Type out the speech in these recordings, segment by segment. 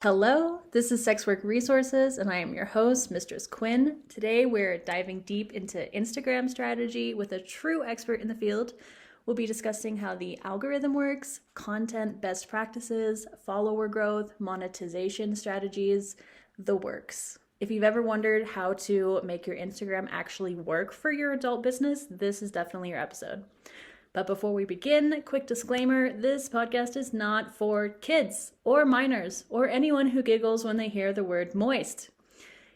Hello, this is Sex Work Resources, and I am your host, Mistress Quinn. Today, we're diving deep into Instagram strategy with a true expert in the field. We'll be discussing how the algorithm works, content best practices, follower growth, monetization strategies, the works. If you've ever wondered how to make your Instagram actually work for your adult business, this is definitely your episode. But before we begin, quick disclaimer, this podcast is not for kids or minors or anyone who giggles when they hear the word moist.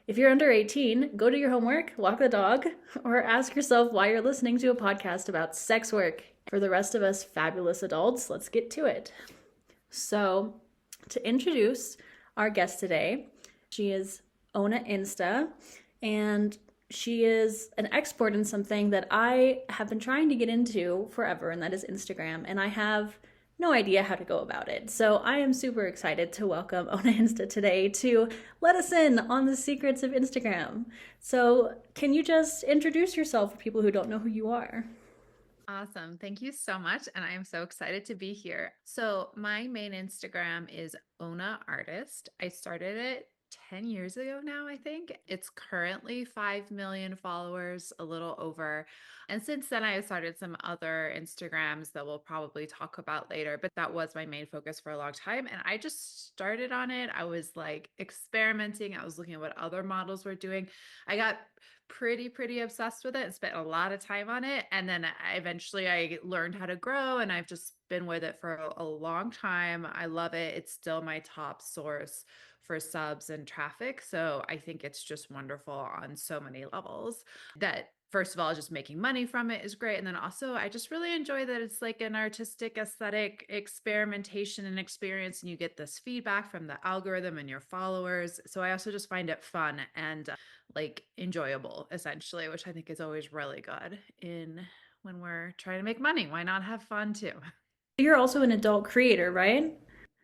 If you're under 18, go do your homework, walk the dog, or ask yourself why you're listening to a podcast about sex work. For the rest of us fabulous adults, let's get to it. So, to introduce our guest today, she is Insta, and she is an expert in something that I have been trying to get into forever, and that is Instagram, and I have no idea how to go about it. So I am super excited to welcome Insta today to let us in on the secrets of Instagram. So can you just introduce yourself for people who don't know who you are? Awesome. Thank you so much. And I am so excited to be here. So my main Instagram is ONA'S. I started it 10 years ago now, I think. It's currently 5 million followers, a little over. And since then, I started some other Instagrams that we'll probably talk about later, but that was my main focus for a long time. And I just started on it. I was like experimenting. I was looking at what other models were doing. I got pretty obsessed with it and spent a lot of time on it. And then eventually I learned how to grow, and I've just been with it for a long time. I love it. It's still my top source for subs and traffic. So I think it's just wonderful on so many levels. That first of all, just making money from it is great. And then also I just really enjoy that it's like an artistic, aesthetic experimentation and experience. And you get this feedback from the algorithm and your followers. So I also just find it fun and like enjoyable essentially, which I think is always really good in when we're trying to make money. Why not have fun too? You're also an adult creator, right?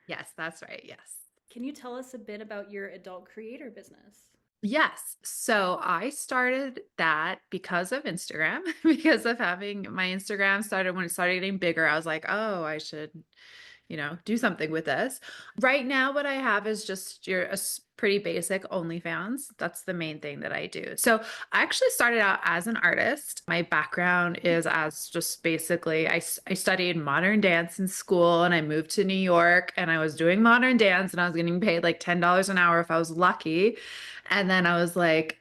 Yes, that's right. Yes. Can you tell us a bit about your adult creator business? Yes. So I started that because of Instagram, because of having my Instagram started when it started getting bigger. I was like, oh, I should, do something with this. Right now, what I have is just pretty basic OnlyFans. That's the main thing that I do. So I actually started out as an artist. My background is as just basically, I studied modern dance in school, and I moved to New York, and I was doing modern dance, and I was getting paid like $10 an hour if I was lucky. And then I was like,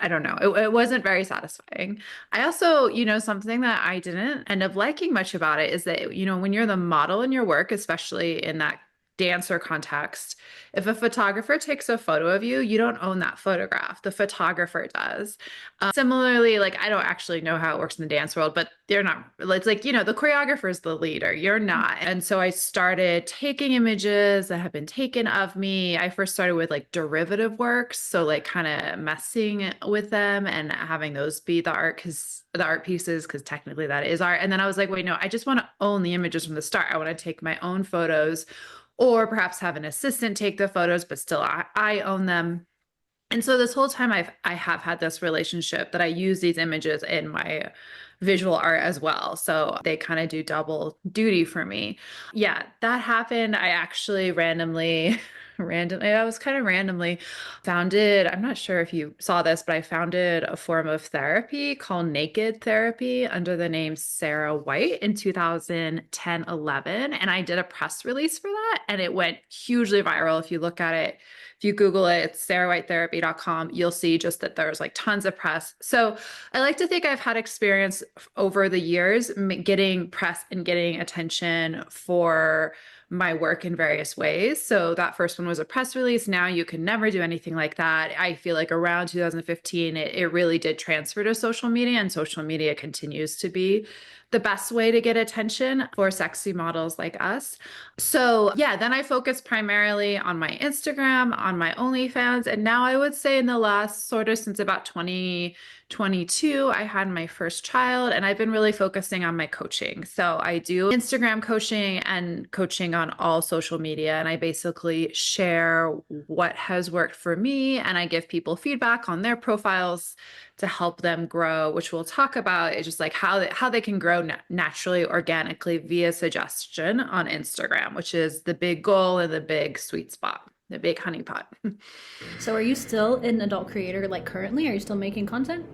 I don't know. It wasn't very satisfying. I also, something that I didn't end up liking much about it is that, when you're the model in your work, especially in that dancer context, if a photographer takes a photo of you, you don't own that photograph. The photographer does. Similarly, like I don't actually know how it works in the dance world, but they're not, it's like, the choreographer is the leader. You're not. And so I started taking images that have been taken of me. I first started with like derivative works. So like kind of messing with them and having those be the art pieces, because technically that is art. And then I was like, wait, no, I just want to own the images from the start. I want to take my own photos, or perhaps have an assistant take the photos, but still I own them. And so this whole time I have had this relationship that I use these images in my visual art as well. So they kind of do double duty for me. Yeah, that happened. I actually I was kind of randomly founded, I'm not sure if you saw this, but I founded a form of therapy called naked therapy under the name Sarah White in 2010-11. And I did a press release for that, and it went hugely viral. If you look at it, if you Google it, it's sarahwhitetherapy.com, you'll see just that there's like tons of press. So I like to think I've had experience over the years getting press and getting attention for my work in various ways. So that first one was a press release. Now you can never do anything like that. I feel like around 2015, it really did transfer to social media, and social media continues to be the best way to get attention for sexy models like us. So yeah, then I focused primarily on my Instagram, on my OnlyFans. And now I would say in the last sort of since about 2022, I had my first child, and I've been really focusing on my coaching. So I do Instagram coaching and coaching on all social media. And I basically share what has worked for me, and I give people feedback on their profiles to help them grow, which we'll talk about. It's just like how they can grow naturally, organically via suggestion on Instagram, which is the big goal and the big sweet spot, the big honeypot. So are you still an adult creator like currently? Are you still making content?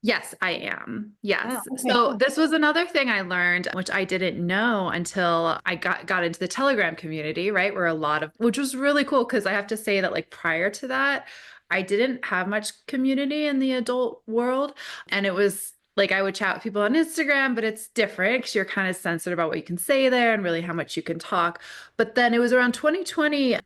Yes, I am. Wow. Yes. Okay, So cool. this was another thing I learned, which I didn't know until I got into the Telegram community, right? Where which was really cool because I have to say that like prior to that, I didn't have much community in the adult world. And it was like I would chat with people on Instagram, but it's different because you're kind of censored about what you can say there and really how much you can talk. But then it was around 2020.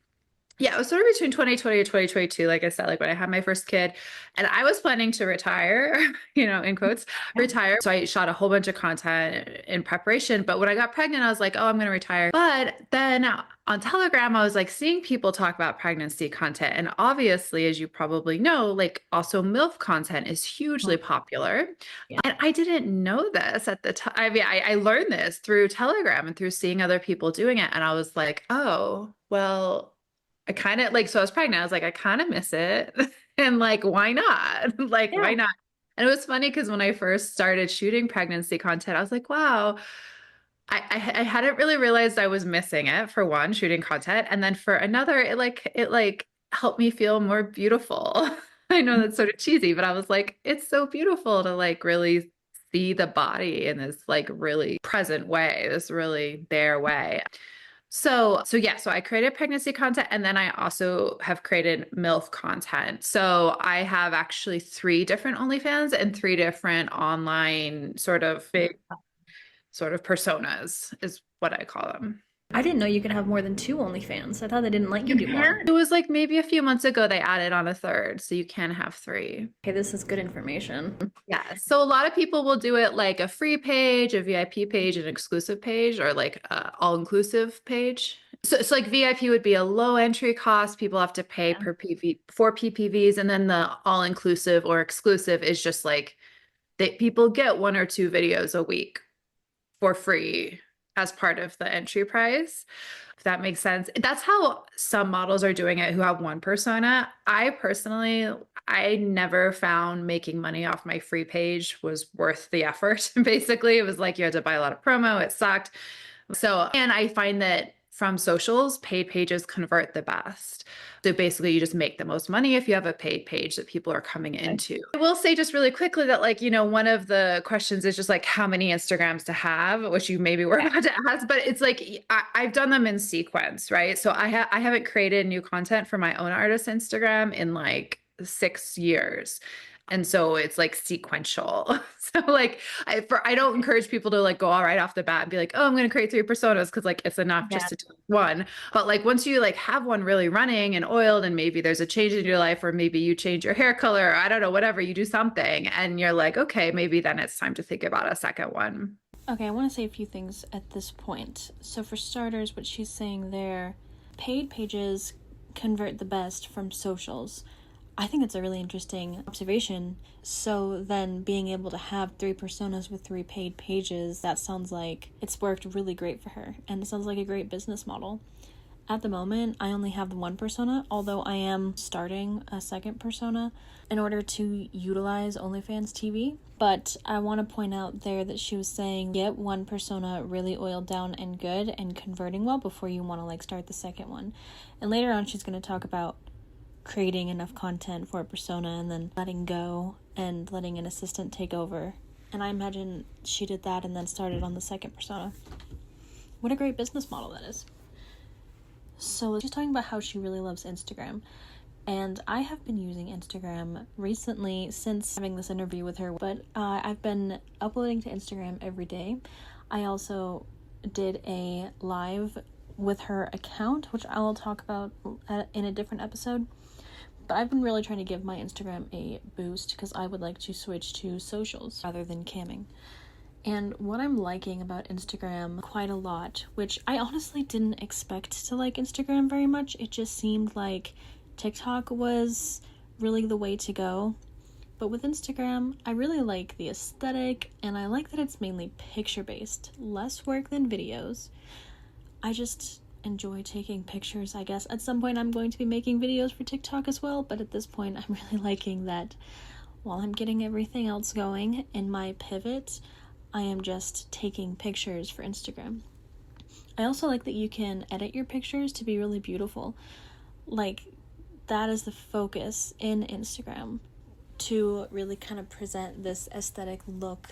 Yeah, it was sort of between 2020 and 2022, like I said, like when I had my first kid, and I was planning to retire, in quotes, Yeah. retire. So I shot a whole bunch of content in preparation. But when I got pregnant, I was like, oh, I'm going to retire. But then on Telegram, I was like seeing people talk about pregnancy content. And obviously, as you probably know, like also MILF content is hugely popular. Yeah. And I didn't know this at the time. I mean, I learned this through Telegram and through seeing other people doing it. And I was like, oh, well, I kind of like, so I was pregnant. I was like, I kind of miss it. And like, why not? Like, Yeah. why not? And it was funny because when I first started shooting pregnancy content, I was like, wow, I hadn't really realized I was missing it for one, shooting content. And then for another, it like helped me feel more beautiful. I know that's sort of cheesy, but I was like, it's so beautiful to like really see the body in this like really present way, this really there way. So yeah, so I created pregnancy content and then I also have created MILF content. So I have actually 3 different OnlyFans and 3 different online sort of big sort of personas is what I call them. I didn't know you could have more than 2 OnlyFans. I thought they didn't let you do more. It was like maybe a few months ago they added on a third, so you can have 3. Okay, this is good information. Yeah. So a lot of people will do it like a free page, a VIP page, an exclusive page, or like a all-inclusive page. So it's like VIP would be a low entry cost. People have to pay Yeah. per PV for PPVs, and then the all-inclusive or exclusive is just like people get 1 or 2 videos a week for free as part of the entry price. If that makes sense. That's how some models are doing it who have one persona. I never found making money off my free page was worth the effort. Basically, it was like you had to buy a lot of promo. It sucked. So, and I find that from socials, paid pages convert the best. So basically, you just make the most money if you have a paid page that people are coming into. I will say just really quickly that, like, one of the questions is just like how many Instagrams to have, which you maybe were about to ask, but it's like I've done them in sequence, right? So I haven't created new content for my own artist Instagram in like 6 years. And so it's like sequential. So like I don't encourage people to like go all right off the bat and be like, oh, I'm going to create 3 personas because like it's enough just to do one. But like once you like have one really running and oiled and maybe there's a change in your life or maybe you change your hair color, or I don't know, whatever, you do something and you're like, okay, maybe then it's time to think about a second one. Okay, I want to say a few things at this point. So for starters, what she's saying there, paid pages convert the best from socials. I think that's a really interesting observation. So then being able to have 3 personas with 3 paid pages, that sounds like it's worked really great for her. And it sounds like a great business model. At the moment, I only have the 1 persona, although I am starting a second persona in order to utilize OnlyFans TV. But I want to point out there that she was saying get 1 persona really oiled down and good and converting well before you want to like start the second one. And later on, she's going to talk about creating enough content for a persona and then letting go and letting an assistant take over. And I imagine she did that and then started on the second persona. What a great business model that is. So she's talking about how she really loves Instagram. And I have been using Instagram recently since having this interview with her, but I've been uploading to Instagram every day. I also did a live with her account, which I will talk about in a different episode. But I've been really trying to give my Instagram a boost because I would like to switch to socials rather than camming. And what I'm liking about Instagram quite a lot, which I honestly didn't expect to like Instagram very much. It just seemed like TikTok was really the way to go. But with Instagram, I really like the aesthetic and I like that it's mainly picture-based, less work than videos. I just enjoy taking pictures, I guess. At some point I'm going to be making videos for TikTok as well, but at this point I'm really liking that while I'm getting everything else going in my pivot, I am just taking pictures for Instagram. I also like that you can edit your pictures to be really beautiful. Like, that is the focus in Instagram, to really kind of present this aesthetic look.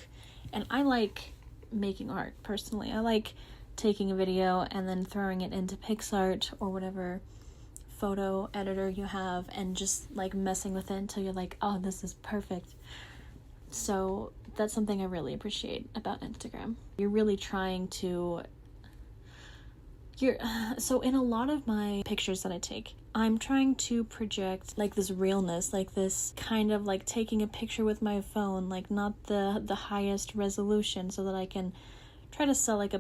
And I like making art personally. I like taking a video and then throwing it into PixArt or whatever photo editor you have and just like messing with it until you're like, oh, this is perfect. So that's something I really appreciate about Instagram. You're really trying to so in a lot of my pictures that I take, I'm trying to project like this realness, like this kind of like taking a picture with my phone, like not the highest resolution, so that I can try to sell like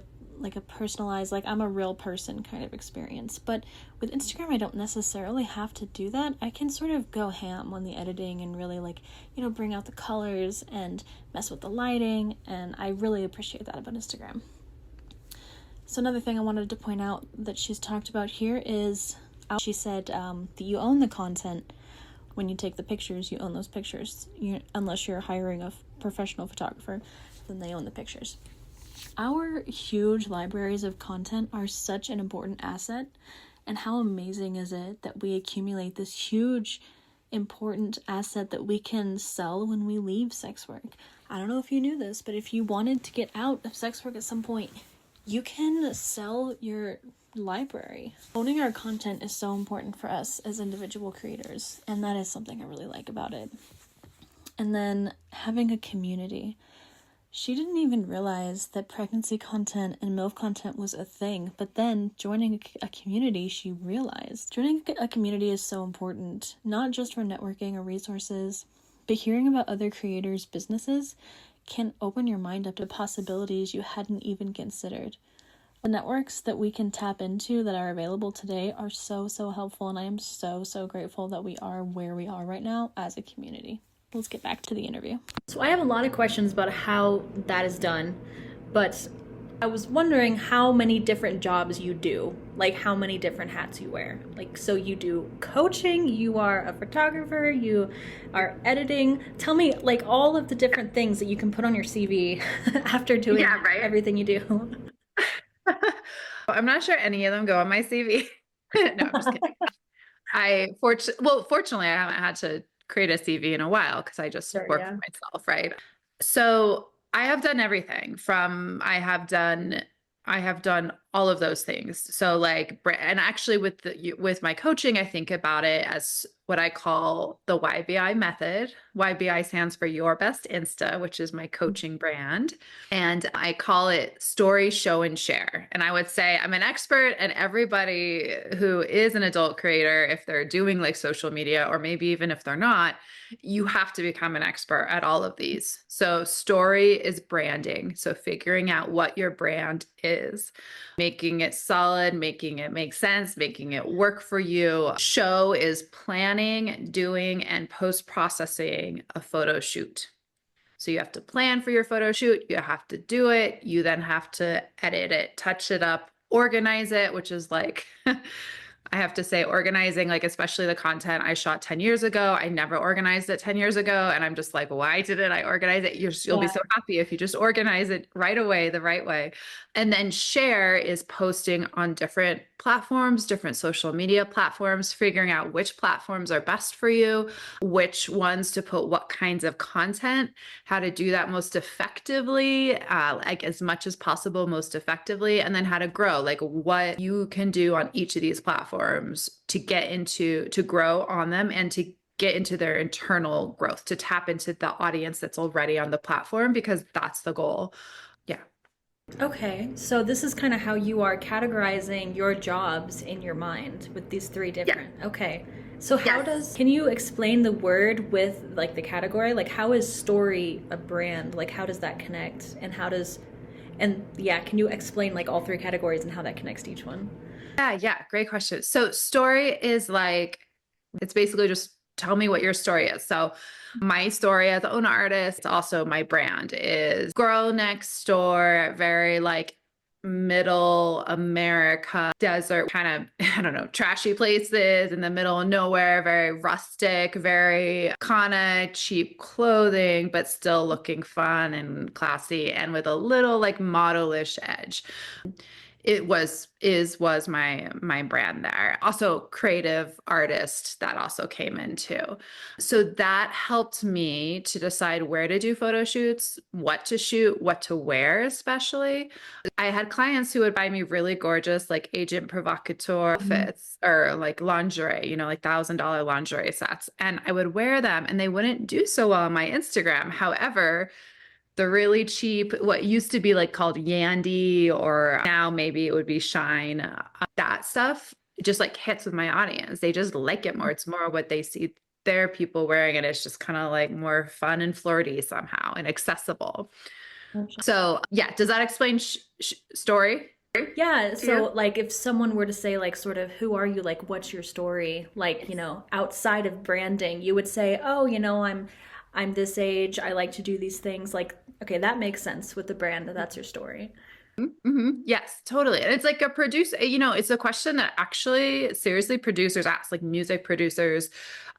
a personalized, like I'm a real person kind of experience. But with Instagram, I don't necessarily have to do that. I can sort of go ham on the editing and really like, bring out the colors and mess with the lighting, and I really appreciate that about Instagram. So another thing I wanted to point out that she's talked about here is, she said that you own the content. When you take the pictures, you own those pictures. Unless you're hiring a professional photographer, then they own the pictures. Our huge libraries of content are such an important asset, and how amazing is it that we accumulate this huge, important asset that we can sell when we leave sex work. I don't know if you knew this, but if you wanted to get out of sex work at some point, you can sell your library. Owning our content is so important for us as individual creators, and that is something I really like about it. And then having a community. She didn't even realize that pregnancy content and MILF content was a thing, but then joining a community, she realized. Joining a community is so important, not just for networking or resources, but hearing about other creators' businesses can open your mind up to possibilities you hadn't even considered. The networks that we can tap into that are available today are so helpful, and I am so grateful that we are where we are right now as a community. Let's get back to the interview. So I have a lot of questions about how that is done, but I was wondering how many different jobs you do, like how many different hats you wear. Like, so you do coaching, you are a photographer, you are editing. Tell me like all of the different things that you can put on your CV after doing everything you do. I'm not sure any of them go on my CV. No, I'm just kidding. Fortunately, I haven't had to create a CV in a while because I just work for myself, right? So I have done everything from, I have done all of those things. So like, and actually with my coaching, I think about it as what I call the YBI method. YBI stands for Your Best Insta, which is my coaching brand. And I call it story, show, and share. And I would say I'm an expert, and everybody who is an adult creator, if they're doing like social media, or maybe even if they're not, you have to become an expert at all of these. So story is branding. So figuring out what your brand is, making it solid, making it make sense, making it work for you. Show is planning, doing, and post-processing a photo shoot. So you have to plan for your photo shoot, you have to do it, you then have to edit it, touch it up, organize it, which is like, I have to say organizing, like especially the content I shot 10 years ago, I never organized it 10 years ago. And I'm just like, why didn't I organize it? You'll be so happy if you just organize it right away, the right way. And then share is posting on different platforms, different social media platforms, figuring out which platforms are best for you, which ones to put what kinds of content, how to do that most effectively, like as much as possible, most effectively, and then how to grow, like what you can do on each of these platforms to grow on them and to get into their internal growth, to tap into the audience that's already on the platform, because that's the goal. Yeah. Okay, so this is kind of how you are categorizing your jobs in your mind with these three different. Yeah. Okay, so can you explain the word with like the category? Like how is story a brand? Like how does that connect? And can you explain like all three categories and how that connects to each one? Yeah, great question. So story is like, it's basically just tell me what your story is. So my story as an ONA'S, also my brand is girl next door, very like middle America desert kind of, I don't know, trashy places in the middle of nowhere, very rustic, very kind of cheap clothing, but still looking fun and classy and with a little like model-ish edge. It was my brand there. Also creative artist that also came in too. So that helped me to decide where to do photo shoots, what to shoot, what to wear, especially. I had clients who would buy me really gorgeous, like agent provocateur outfits or like lingerie, you know, like $1,000 lingerie sets. And I would wear them and they wouldn't do so well on my Instagram. However, the really cheap, what used to be like called Yandy, or now maybe it would be Shine, that stuff just like hits with my audience. They just like it more. It's more what they see their people wearing, and it's just kind of like more fun and flirty somehow and accessible. So yeah, does that explain story? Yeah, so like if someone were to say like sort of who are you, like what's your story, like, you know, outside of branding, you would say, "Oh, you know, I'm this age, I like to do these things." Like, okay, that makes sense with the brand, that's your story. Mm-hmm. Yes, totally. And it's like a producer, you know, it's a question that actually seriously producers ask, like music producers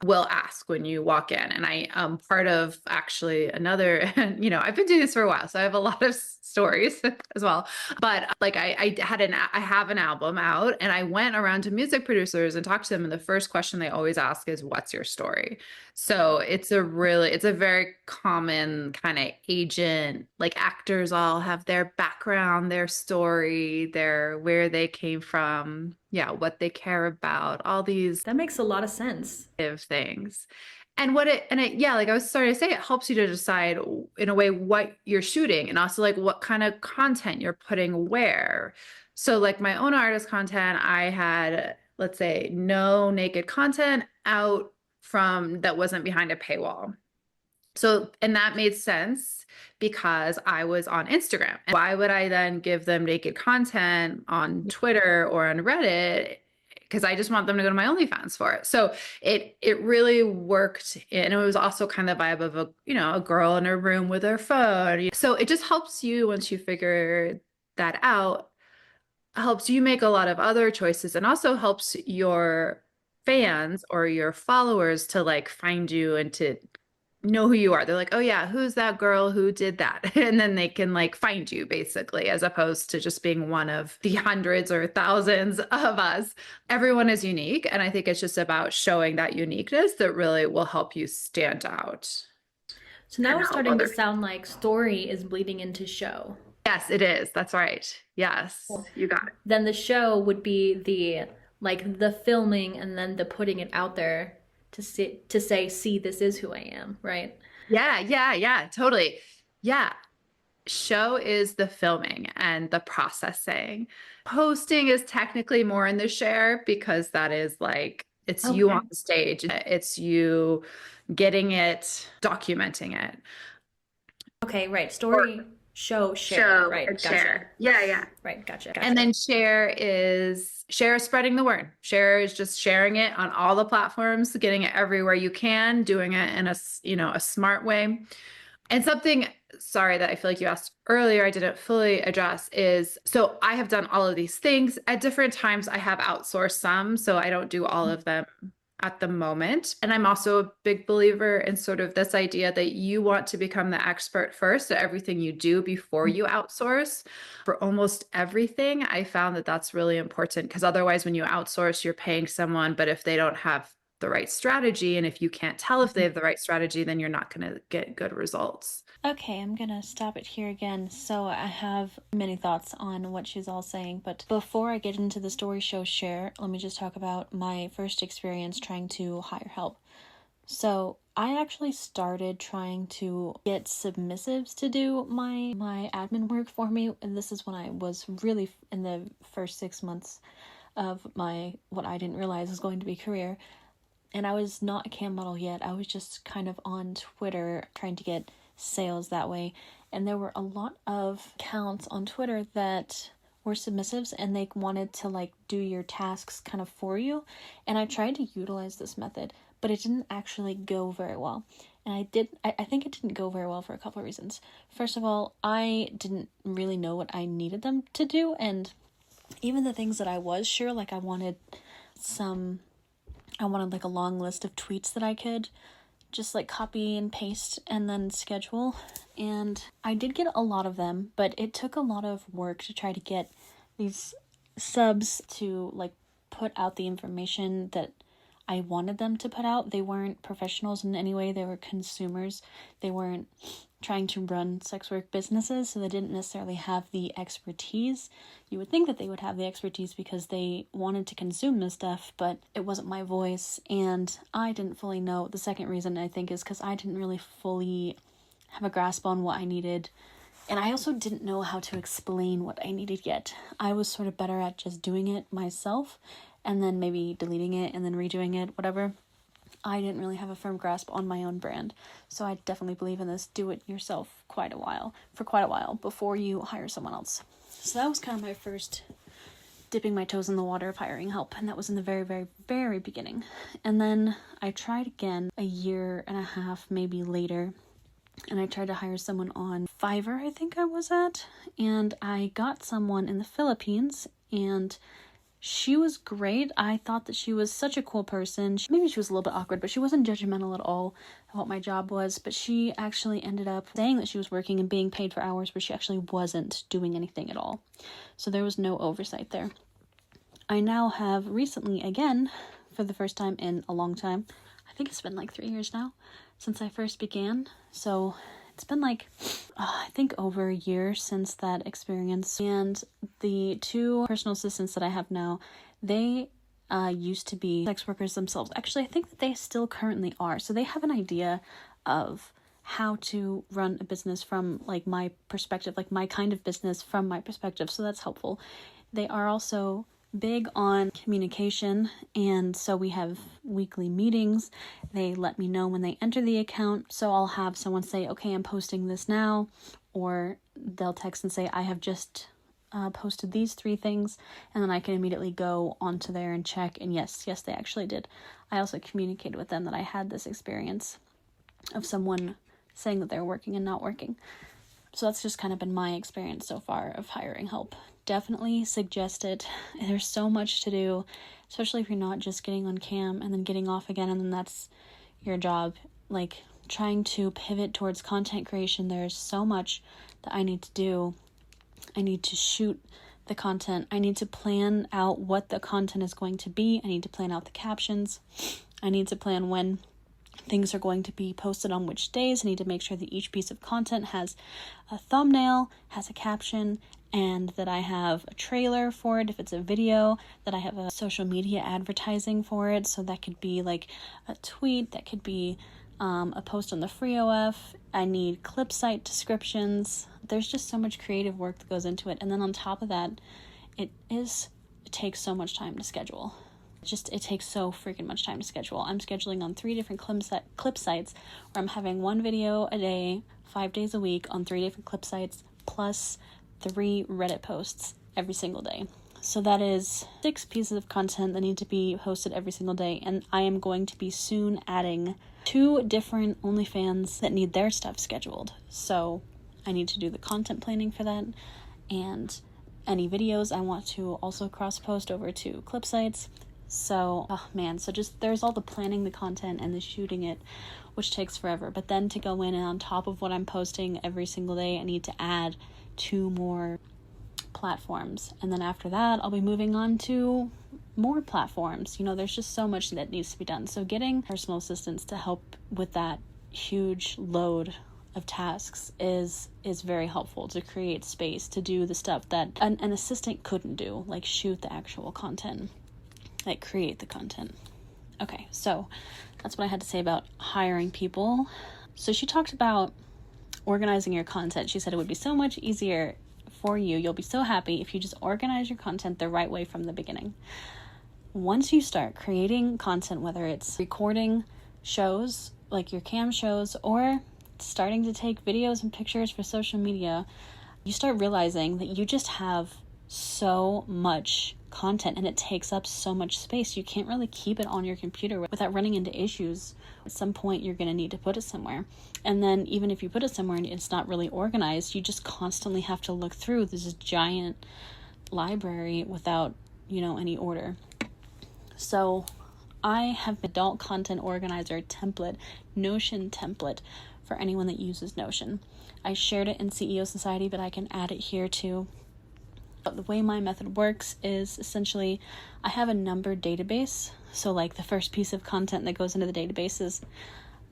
will ask when you walk in. And I part of actually another, you know, I've been doing this for a while, so I have a lot of stories as well. But like I have an album out and I went around to music producers and talked to them. And the first question they always ask is, what's your story? So it's a very common kind of agent, like actors all have their background, their story, where they came from, yeah, what they care about, all these That makes a lot of sense. things. And yeah, like I was starting to say, it helps you to decide in a way what you're shooting and also like what kind of content you're putting where. So like my own artist content, I had, let's say, no naked content out from that wasn't behind a paywall. So, and that made sense because I was on Instagram. And why would I then give them naked content on Twitter or on Reddit? Because I just want them to go to my OnlyFans for it. So it really worked. And it was also kind of the vibe of a girl in a room with her phone. So it just helps you once you figure that out, helps you make a lot of other choices and also helps your fans or your followers to like find you and to know who you are. They're like, oh yeah, who's that girl who did that? And then they can like find you basically, as opposed to just being one of the hundreds or thousands of us. Everyone is unique. And I think it's just about showing that uniqueness that really will help you stand out. So now it's starting to sound like story is bleeding into show. Yes, it is. That's right. Yes, you got it. Then the show would be the filming and then the putting it out there to say, see, this is who I am, right? Yeah, totally. Yeah. Show is the filming and the processing. Posting is technically more in the share because that is like, it's you on the stage. It's you getting it, documenting it. Okay, right. Story, show, share. Right, gotcha. Share. Yeah. Right, gotcha. And then share is spreading the word. Share is just sharing it on all the platforms, getting it everywhere you can, doing it in a smart way. And something, sorry, that I feel like you asked earlier, I didn't fully address is, so I have done all of these things at different times. I have outsourced some, so I don't do all of them at the moment. And I'm also a big believer in sort of this idea that you want to become the expert first at everything you do before you outsource. For almost everything, I found that that's really important because otherwise when you outsource, you're paying someone, but if they don't have the right strategy, and if you can't tell if they have the right strategy, then you're not going to get good results. Okay, I'm gonna stop it here again. So I have many thoughts on what she's all saying, but before I get into the story show share, let me just talk about my first experience trying to hire help. So I actually started trying to get submissives to do my admin work for me, and this is when I was really in the first 6 months of what I didn't realize was going to be career. And I was not a cam model yet. I was just kind of on Twitter trying to get sales that way. And there were a lot of accounts on Twitter that were submissives and they wanted to like do your tasks kind of for you. And I tried to utilize this method, but it didn't actually go very well. And I think it didn't go very well for a couple of reasons. First of all, I didn't really know what I needed them to do, and even the things that I was sure, like I wanted like a long list of tweets that I could just like copy and paste and then schedule. And I did get a lot of them, but it took a lot of work to try to get these subs to like put out the information that I wanted them to put out. They weren't professionals in any way. They were consumers. They weren't trying to run sex work businesses, so they didn't necessarily have the expertise. You would think that they would have the expertise because they wanted to consume this stuff, but it wasn't my voice, and I didn't fully know. The second reason, I think, is because I didn't really fully have a grasp on what I needed, and I also didn't know how to explain what I needed yet. I was sort of better at just doing it myself, and then maybe deleting it and then redoing it, whatever. I didn't really have a firm grasp on my own brand. So I definitely believe in this do it yourself for quite a while before you hire someone else. So that was kind of my first dipping my toes in the water of hiring help. And that was in the very, very, very beginning. And then I tried again a year and a half, maybe later. And I tried to hire someone on Fiverr, I think I was at. And I got someone in the Philippines, and she was great. I thought that she was such a cool person. Maybe she was a little bit awkward, but she wasn't judgmental at all of what my job was. But she actually ended up saying that she was working and being paid for hours where she actually wasn't doing anything at all. So there was no oversight there. I now have recently, again, for the first time in a long time, I think it's been like 3 years now since I first began. So it's been like, I think over a year since that experience. And the two personal assistants that I have now, they used to be sex workers themselves. Actually, I think that they still currently are. So they have an idea of how to run a business from like my perspective, like my kind of business from my perspective. So that's helpful. They are also big on communication, and so we have weekly meetings. They let me know when they enter the account, so I'll have someone say, okay, I'm posting this now, or they'll text and say, I have just posted these 3 things, and then I can immediately go onto there and check, and yes, they actually did. I also communicated with them that I had this experience of someone saying that they're working and not working. So that's just kind of been my experience so far of hiring help. Definitely suggest it. There's so much to do, especially if you're not just getting on cam and then getting off again and then that's your job. Like trying to pivot towards content creation, there's so much that I need to do. I need to shoot the content. I need to plan out what the content is going to be. I need to plan out the captions. I need to plan when things are going to be posted on which days. I need to make sure that each piece of content has a thumbnail, has a caption, and that I have a trailer for it if it's a video, that I have a social media advertising for it. So that could be like a tweet, that could be a post on the free OF. I need clip site descriptions. There's just so much creative work that goes into it. And then on top of that, it takes so much time to schedule. It takes so freaking much time to schedule. I'm scheduling on 3 different clip sites where I'm having 1 video a day, 5 days a week on 3 different clip sites, plus 3 Reddit posts every single day. So that is 6 pieces of content that need to be posted every single day. And I am going to be soon adding 2 different OnlyFans that need their stuff scheduled. So I need to do the content planning for that. And any videos I want to also cross-post over to clip sites. So, so just there's all the planning the content and the shooting it, which takes forever. But then to go in and on top of what I'm posting every single day, I need to add 2 more platforms. And then after that, I'll be moving on to more platforms. There's just so much that needs to be done. So getting personal assistants to help with that huge load of tasks is very helpful to create space to do the stuff that an assistant couldn't do, like shoot the actual content. Like create the content. Okay, so that's what I had to say about hiring people. So she talked about organizing your content. She said it would be so much easier for you. You'll be so happy if you just organize your content the right way from the beginning. Once you start creating content, whether it's recording shows, like your cam shows, or starting to take videos and pictures for social media, you start realizing that you just have so much content and it takes up so much space. You can't really keep it on your computer without running into issues. At some point, you're going to need to put it somewhere. And then even if you put it somewhere and it's not really organized, you just constantly have to look through this giant library without, any order. So I have an adult content organizer template, Notion template, for anyone that uses Notion. I shared it in CEO Society, but I can add it here too. But the way my method works is essentially I have a numbered database. So like the first piece of content that goes into the database is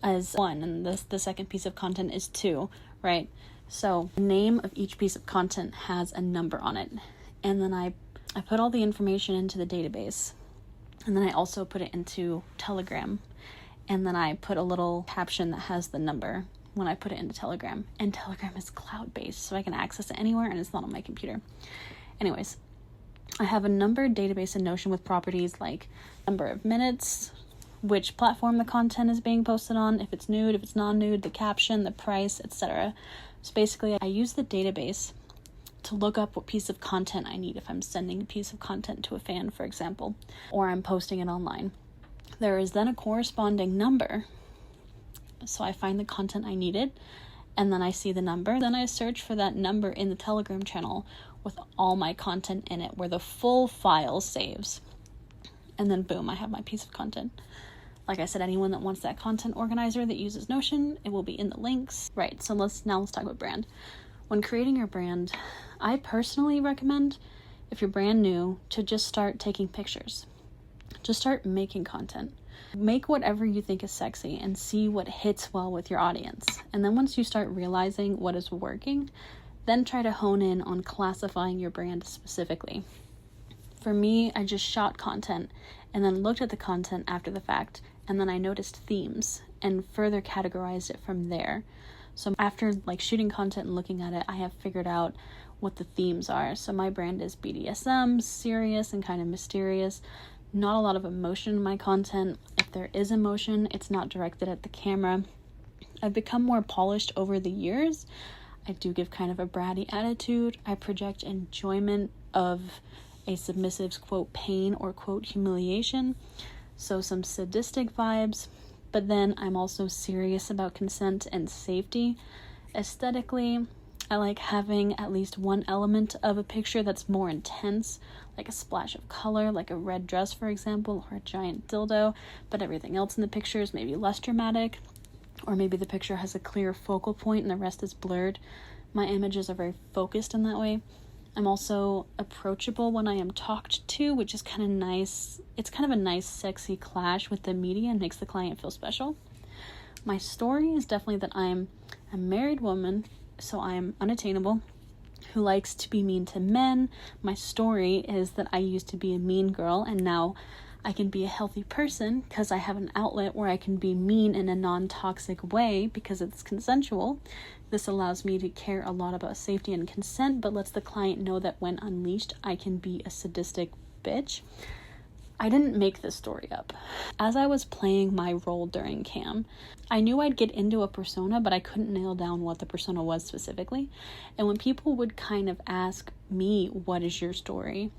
1, and the second piece of content is 2, right? So the name of each piece of content has a number on it. And then I put all the information into the database. And then I also put it into Telegram. And then I put a little caption that has the number when I put it into Telegram. And Telegram is cloud-based, so I can access it anywhere and it's not on my computer. Anyways, I have a numbered database in Notion with properties like number of minutes, which platform the content is being posted on, if it's nude, if it's non-nude, the caption, the price, etc. So basically, I use the database to look up what piece of content I need if I'm sending a piece of content to a fan, for example, or I'm posting it online. There is then a corresponding number. So I find the content I needed, and then I see the number. Then I search for that number in the Telegram channel with all my content in it, where the full file saves. And then boom, I have my piece of content. Like I said, anyone that wants that content organizer that uses Notion, it will be in the links. Right, so let's talk about brand. When creating your brand, I personally recommend, if you're brand new, to just start taking pictures. Just start making content. Make whatever you think is sexy and see what hits well with your audience. And then once you start realizing what is working, then try to hone in on classifying your brand specifically. For me, I just shot content and then looked at the content after the fact, and then I noticed themes and further categorized it from there. So after shooting content and looking at it, I have figured out what the themes are. So my brand is BDSM, serious and kind of mysterious. Not a lot of emotion in my content. If there is emotion, it's not directed at the camera. I've become more polished over the years. I do give kind of a bratty attitude. I project enjoyment of a submissive's quote pain or quote humiliation. So some sadistic vibes. But then I'm also serious about consent and safety. Aesthetically, I like having at least one element of a picture that's more intense, like a splash of color, like a red dress, for example, or a giant dildo, but everything else in the picture is maybe less dramatic, or maybe the picture has a clear focal point and the rest is blurred. My images are very focused in that way. I'm also approachable when I am talked to, which is kind of nice. It's kind of a nice, sexy clash with the media and makes the client feel special. My story is definitely that I'm a married woman, so I'm unattainable, who likes to be mean to men. My story is that I used to be a mean girl, and now I can be a healthy person because I have an outlet where I can be mean in a non-toxic way because it's consensual. This allows me to care a lot about safety and consent, but lets the client know that when unleashed, I can be a sadistic bitch. I didn't make this story up. As I was playing my role during cam, I knew I'd get into a persona, but I couldn't nail down what the persona was specifically. And when people would kind of ask me, what is your story?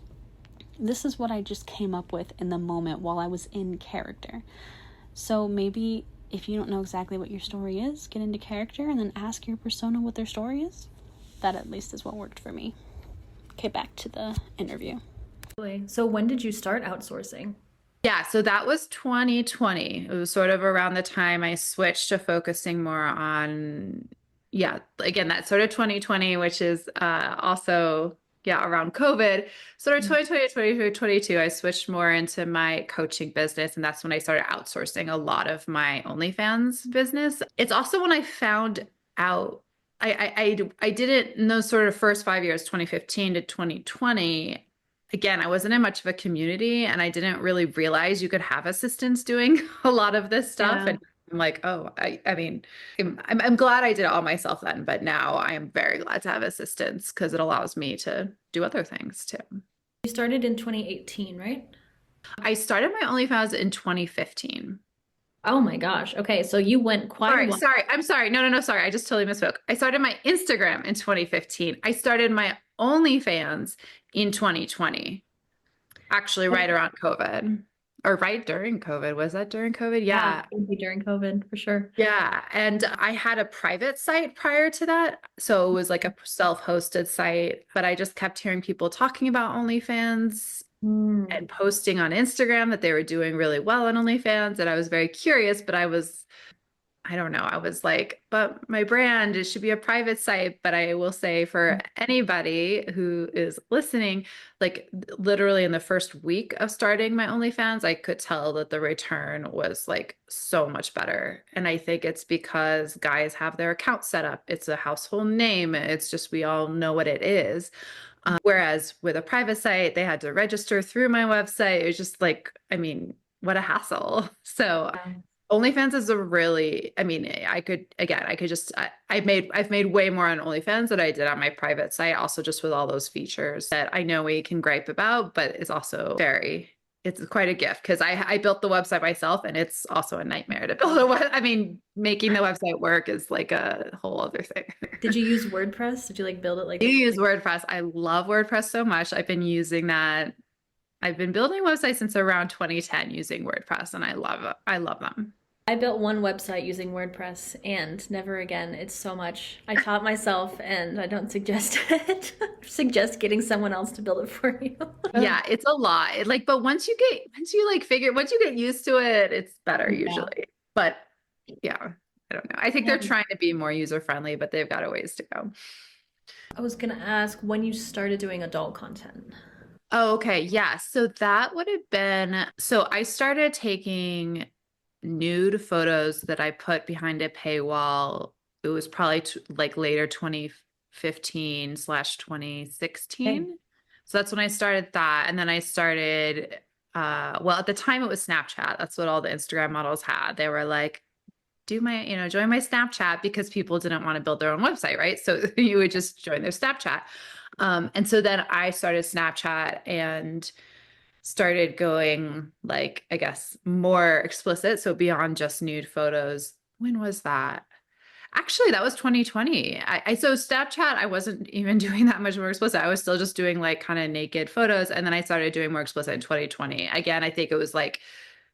This is what I just came up with in the moment while I was in character. So maybe if you don't know exactly what your story is, get into character and then ask your persona what their story is. That at least is what worked for me. Okay, back to the interview. So when did you start outsourcing? Yeah, so that was 2020. It was sort of around the time I switched to focusing more on, again, that sort of 2020, which is also, around COVID. Sort of 2020, 2022, I switched more into my coaching business, and that's when I started outsourcing a lot of my OnlyFans business. It's also when I found out, I didn't, in those sort of first 5 years, 2015 to 2020, again, I wasn't in much of a community, and I didn't really realize you could have assistants doing a lot of this stuff. Yeah. And I'm like, oh, I mean, I'm glad I did it all myself then, but now I am very glad to have assistants because it allows me to do other things too. You started in 2018, right? I started my OnlyFans in 2015. Oh my gosh. Okay, so you went quite a while. I'm sorry. No, sorry. I just totally misspoke. I started my Instagram in 2015. I started my OnlyFans in 2020, actually right Okay. around COVID or right during COVID. Was that during COVID? Yeah, Yeah. it would be during COVID for sure. Yeah. And I had a private site prior to that. So it was like a self-hosted site, but I just kept hearing people talking about OnlyFans Mm. and posting on Instagram that they were doing really well on OnlyFans. And I was very curious, but I don't know. I was like, but my brand, it should be a private site. But I will say for anybody who is listening, like literally in the first week of starting my OnlyFans, I could tell that the return was like so much better. And I think it's because guys have their account set up. It's a household name. It's just, we all know what it is. Whereas with a private site, they had to register through my website. It was just like, I mean, what a hassle. So Yeah. OnlyFans is a really, I mean, I've made way more on OnlyFans than I did on my private site, also just with all those features that I know we can gripe about, but it's also it's quite a gift because I built the website myself and it's also a nightmare to build I mean, making the website work is like a whole other thing. Did you use WordPress? Did you like build it like You use WordPress. I love WordPress so much. I've been using that. I've been building websites since around 2010 using WordPress and I love it. I love them. I built one website using WordPress and never again. It's so much. I taught myself and I don't suggest it. Suggest getting someone else to build it for you. Yeah, it's a lot. But once you get used to it, it's better Yeah. usually. But yeah, I don't know. I think they're trying to be more user friendly, but they've got a ways to go. I was gonna ask when you started doing adult content. Oh, okay. Yeah. So that would have been, so I started taking nude photos that I put behind a paywall. It was probably like later 2015 slash 2016. Okay. So that's when I started that. And then I started, well, at the time it was Snapchat. That's what all the Instagram models had. They were like, join my Snapchat because people didn't want to build their own website, right? So you would just join their Snapchat. And so then I started Snapchat and started going like, I guess, more explicit. So beyond just nude photos. When was that? Actually, that was 2020. So Snapchat, I wasn't even doing that much more explicit. I was still just doing like kind of naked photos. And then I started doing more explicit in 2020. Again, I think it was like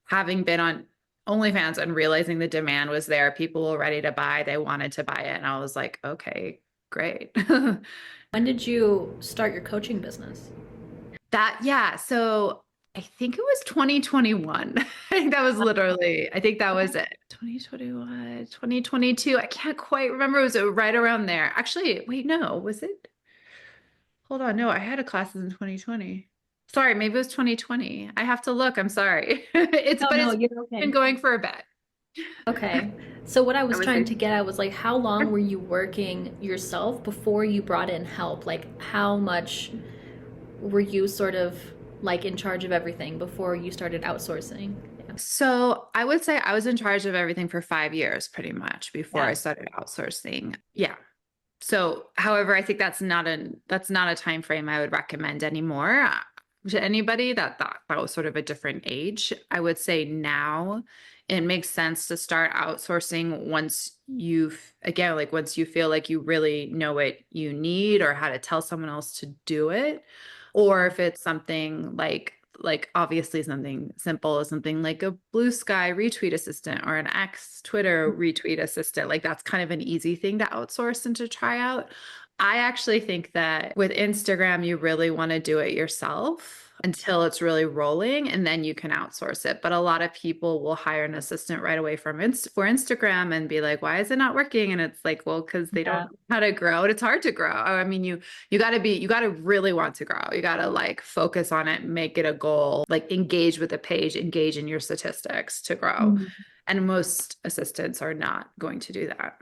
having been on OnlyFans and realizing the demand was there. People were ready to buy. They wanted to buy it. And I was like, okay, great. When did you start your coaching business? Yeah. So I think it was 2021. I think that was it. 2021, 2022. I can't quite remember. Was it right around there? Actually, wait, no, was it? Hold on. No, I had a classes in 2020. Sorry, maybe it was 2020. I have to look. I'm sorry. No, It's you're been okay. going for a bit. Okay. So what I was I would trying say to get at was like how long were you working yourself before you brought in help? Like how much were you sort of like in charge of everything before you started outsourcing? Yeah. So I would say I was in charge of everything for 5 years, pretty much, before I Yeah. started outsourcing. Yeah. So, however, I think that's not a time frame I would recommend anymore to anybody that was sort of a different age. I would say now it makes sense to start outsourcing once you feel like you really know what you need or how to tell someone else to do it, or if it's something like obviously something simple, something like a Blue Sky retweet assistant or an X Twitter retweet assistant. Like that's kind of an easy thing to outsource and to try out. I actually think that with Instagram, you really want to do it yourself until it's really rolling and then you can outsource it. But a lot of people will hire an assistant right away for Instagram and be like, why is it not working? And it's like, well, because they don't Yeah. know how to grow and it's hard to grow. I mean, you got to really want to grow. You got to like focus on it, make it a goal, like engage with the page, engage in your statistics to grow. Mhm. And most assistants are not going to do that.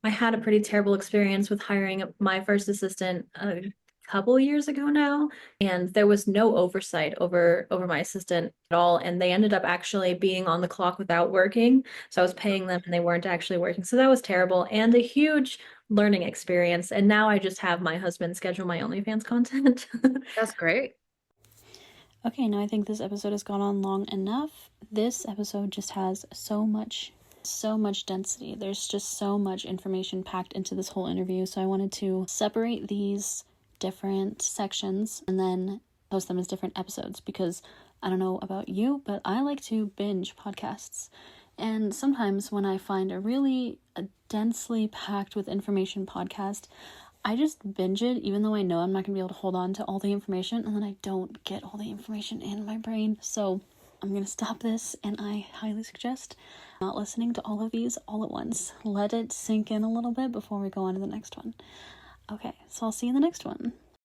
I had a pretty terrible experience with hiring my first assistant a couple years ago now, and there was no oversight over my assistant at all, and they ended up actually being on the clock without working. So I was paying them and they weren't actually working. So that was terrible and a huge learning experience. And now I just have my husband schedule my OnlyFans content. That's great. Okay, now I think this episode has gone on long enough. This episode just has so much density. There's just so much information packed into this whole interview. So I wanted to separate these different sections and then post them as different episodes, because I don't know about you, but I like to binge podcasts. And sometimes when I find a densely packed with information podcast, I just binge it, even though I know I'm not going to be able to hold on to all the information, and then I don't get all the information in my brain. So I'm going to stop this, and I highly suggest not listening to all of these all at once. Let it sink in a little bit before we go on to the next one. Okay, so I'll see you in the next one.